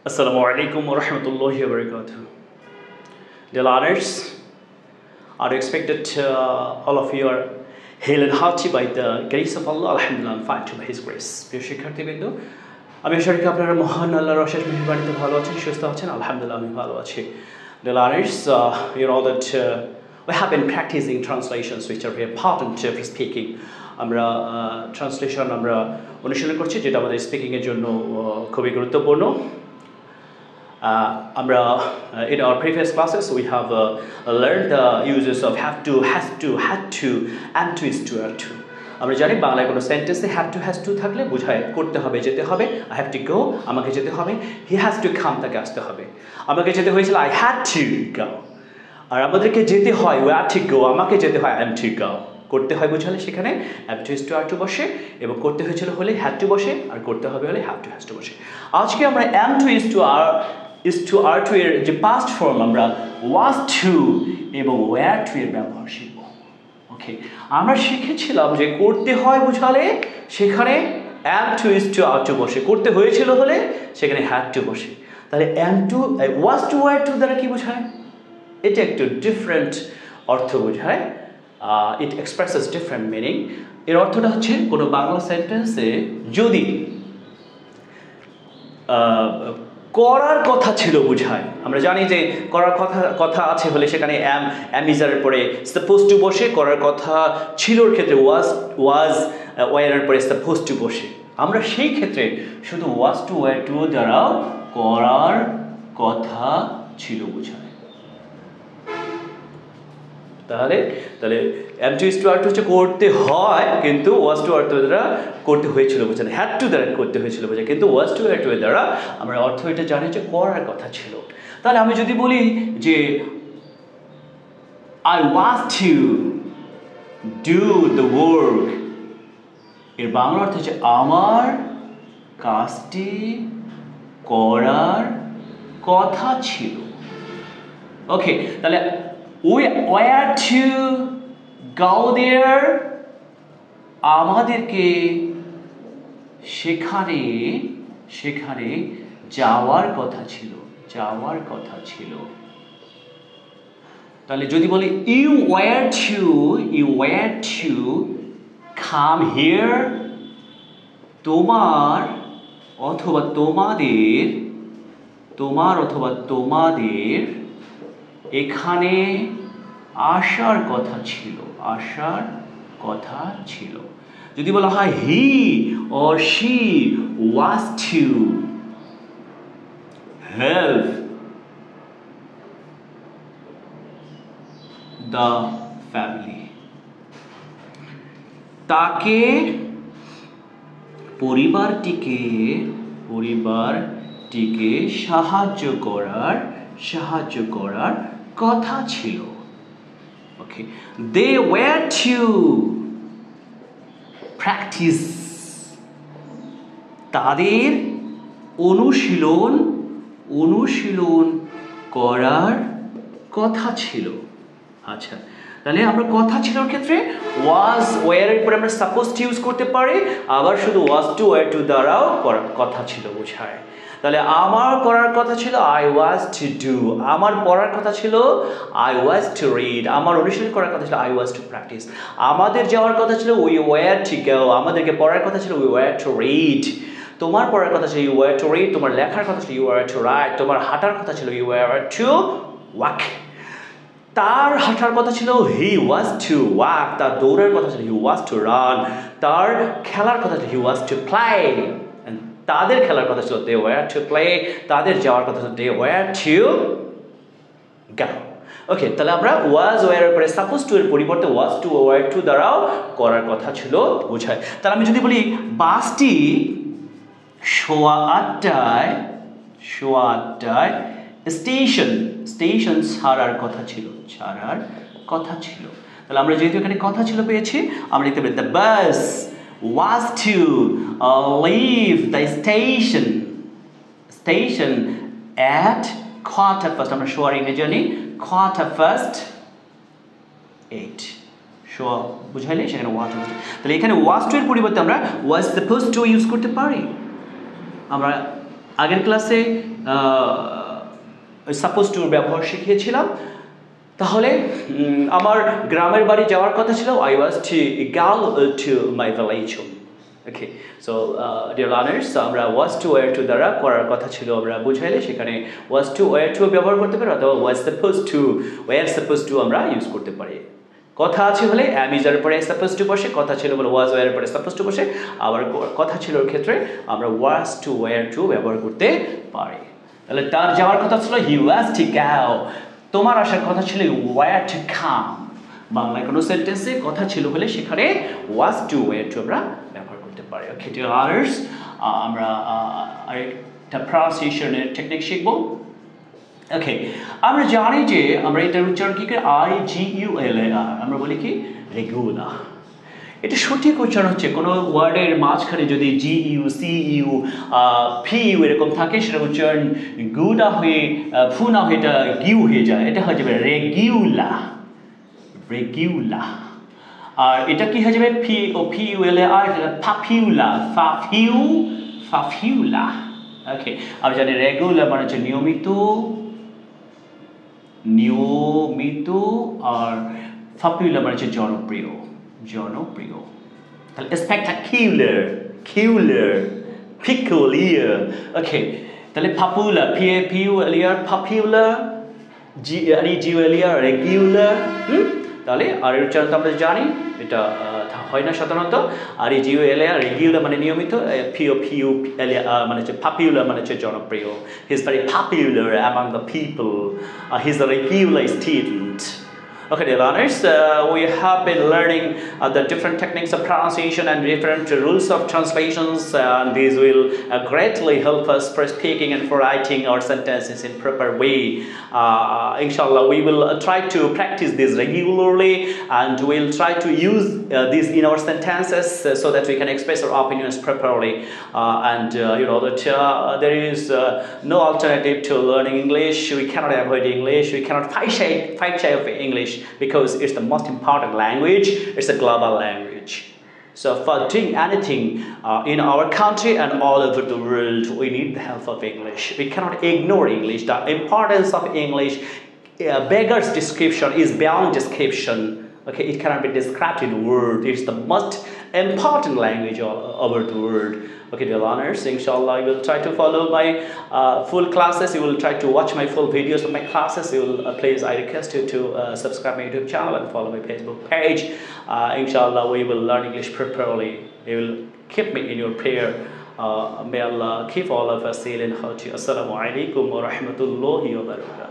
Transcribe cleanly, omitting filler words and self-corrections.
Assalamu alaikum wa rahmatullahi wa barakatuh. Dear learners, are expected all of you are hale and hearty by the grace of Allah. Alhamdulillah, I'm fine to by His grace. প্রিয় শিক্ষার্থীবৃন্দ, আমি আশা করি আপনারা মহান আল্লাহর অশেষ মেহেরবানিতে ভালো আছেন, সুস্থ আছেন। আলহামদুলিল্লাহ, আমি ভালো আছি। Dear learners, you know that we have been practicing translations which are very important for speaking. আমরা ট্রান্সলেশন আমরা অনুশীলন করছি, যেটা আমাদের স্পিকিংয়ের জন্য খুবই গুরুত্বপূর্ণ। In our previous classes, we have learned the uses of have to, has to, had to, and to, is to, are to. আমরা জানি বাংলায় কোনো সেন্টেন্সে have to, has to থাকলে বোঝায় করতে হবে, যেতে হবে। I have to go, আমাকে যেতে হবে। He has to come, তাকে আসতে হবে। আমাকে যেতে হয়েছিল, I had to go। আর আমাদেরকে যেতে হয়, we had to go, আমাকে যেতে হয়, I am to go। করতে হয় বোঝালে সেখানে have to, is to, are to বসে, এবং করতে হয়েছিল হলে had to বসে, আর করতে হবে হলে have to, has to বসে। আজকে আমরা am to, is to, are to এর যে past form আমরা was to এবং were to এর ব্যবহার শিখব। ওকে, আমরা শিখেছিলাম যে করতে হয় বোঝালে সেখানে am to, is to, are to বসে, করতে হয়েছিল হলে সেখানে had to বসে। তাহলে am to, was to, were to দ্বারা কি বোঝায়? এটা একটু ডিফারেন্ট অর্থ বোঝায়। It expresses different meaning. এর অর্থটা হচ্ছে কোনো বাংলা সেন্টেন্সে যদি করার কথা ছিল বোঝায়। আমরা জানি যে করার কথা আছে হলে সেখানে am is এর পরে supposed to বসে, করার কথা ছিলর ক্ষেত্রে was were এর পরে supposed to বসে। আমরা সেই ক্ষেত্রে শুধু was to, were to দ্বারাও করার কথা ছিল বোঝায়। তাহলে am to, is to, are to হচ্ছে করতে হয়, কিন্তু was to, are to দ্বারা করতে হয়েছিল বোঝায়, had to দ্বারা করতে হয়েছিল বোঝায়, কিন্তু was to, were to দ্বারা আমরা অর্থ এটা জানি যে করার কথা ছিল। তাহলে আমি যদি বলি যে I was to do the work, এর বাংলা অর্থ হচ্ছে আমার কাজটি করার কথা ছিল। ওকে, তাহলে we were to go there, আমাদেরকে সেখানে যাওয়ার কথা ছিল। তাহলে যদি বলি you were to come here, তোমার অথবা তোমাদের এখানে আসার কথা ছিল। যদি বলা হয় he or she was to help the family, তাকে পরিবারটিকে সাহায্য করার কথা ছিল। ওকে, they were to practice, তাদের অনুশীলন করার কথা ছিল। আচ্ছা, তাহলে আমরা কথা ছিলর ক্ষেত্রে was, were এর পরে আমরা supposed to ইউজ করতে পারি, আবার শুধু was to, were to দ্বারাও কথা ছিল বোঝায়। তাহলে আমার করার কথা ছিল I was to do, আমার পড়ার কথা ছিল I was to read, আমার অনুশীলন করার কথা ছিল I was to practice, আমাদের যাওয়ার কথা ছিল we were to go, আমাদেরকে পড়ার কথা ছিল we were to read, তোমার পড়ার কথা ছিল you were to read, তোমার লেখার কথা ছিল you were to write, তোমার হাঁটার কথা ছিল you were to walk, তার হাঁটার কথা ছিল he was to walk, তার দৌড়ার কথা ছিল he was to run, তার খেলার কথা ছিল he was to play, তাদের খেলার কথা ছিল they were to play, তাদের যাওয়ার কথা ছিল they were to go। ওকে, তাহলে আমরা was, were এর পরে supposed to এর পরিবর্তে was to, were to দ্বারাও করার কথা ছিল বোঝায়। তাহলে আমি যদি বলি বাসটি সোয়া আটটায় স্টেশন ছাড়ার কথা ছিল, তাহলে আমরা যেহেতু এখানে কথা ছিল পেয়েছি, আমরা লিখতে পারি the bus was to leave the station at 8:15, আমরা সোয়ার ইংরেজি জানি 8:15, সোয়া বুঝাইলে সেখানে was to, তাহলে এখানে was to এর পরিবর্তে আমরা was supposed to ইউজ করতে পারি। আমরা আগের ক্লাসে সাপোজ টুর ব্যবহার শিখিয়েছিলাম। তাহলে আমার গ্রামের বাড়ি যাওয়ার কথা ছিল, I was to go to my village home. Okay, so dear learners, আমরা ওয়াজ টু ওয়্যার টু দ্বারা করার কথা ছিল আমরা বুঝাইলে সেখানে ওয়াজ টু ওয়্যার টু ব্যবহার করতে পারি, অথবা was suppose to, were suppose to আমরা ইউজ করতে পারি। কথা আছে হলে অ্যাম ইজার পরে সাপোজ টু বসে, কথা ছিল বলে ওয়াজ ওয়্যার পরে সাপোজ টু বসে। আবার কথা ছিল ওর ক্ষেত্রে আমরা ওয়াজ টু ওয়্যার টু ব্যবহার করতে পারি। তাহলে তার যাওয়ার কথা ছিল হি ওয়াজ টু গো, তোমার আসার কথা ছিল ওয়্যার টু কাম। বাংলায় কোনো সেন্টেন্সে কথা ছিল বলে সেখানে ওয়াজ টু ওয়্যার টু আমরা ব্যবহার করতে পারি। ওকে ডিয়ার লার্নার্স, আমরা আরেকটা প্রনাউন্সিয়েশনের টেকনিক শিখব। ওকে, আমরা জানি যে আমরা এটার উচ্চারণ কি করে, IGULAR, আমরা বলি কি রেগুলার। এটা সঠিক উচ্চারণ হচ্ছে কোনো ওয়ার্ডের মাঝখানে যদি GU CU PU এরকম থাকে, সেটা উচ্চারণ গু না হয়ে ফু না হয়ে এটা গিউ হয়ে যায়, এটা হয়ে যাবে রেগুলা, রেগুলা। আর এটা কি হয়ে যাবে PULAR, ফাফিউলা, ফাফিউলা। ওকে, আমরা জানি রেগুলার মানে হচ্ছে নিয়মিত, নিয়মিত, আর পপুলার মানে হচ্ছে জনপ্রিয়, জনপ্রিয়। তাহলে স্পেকটাকুলার, কিউলার, পিকুলিয়ার। ওকে, তাহলে popular, PAPULAR, popular, GREGULAR, regular. তাহলে আর এর উচ্চারণ তো আমরা জানি, এটা হয় না সাধারণত। REGULAR, রেগুলার মানে নিয়মিত, POPULAR মানে হচ্ছে পপুলার মানে হচ্ছে জনপ্রিয়। He is very popular among the people, he is a regular student. Okay, dear learners, we have been learning the different techniques of pronunciation and different rules of translations, and these will greatly help us for speaking and for writing our sentences in proper way. Inshallah, we will try to practice this regularly, and we'll try to use these in our sentences so that we can express our opinions properly. You know that there is no alternative to learning English. We cannot avoid English. We cannot fight shy of English, because it's the most important language. It's a global language. So for doing anything in our country and all over the world, we need the help of English. We cannot ignore English. The importance of English beggars description, is beyond description. Okay, it cannot be described in words. It's the most important language all over the world. Okay, dear learners, inshallah, you will try to follow my full classes. You will try to watch my full videos of my classes. You will please, I request you to subscribe my YouTube channel and follow my Facebook page. Inshallah, we will learn English properly. You will keep me in your prayer. May Allah keep all of us safe and healthy. Assalamu alaikum wa rahmatullahi wa barakatuh.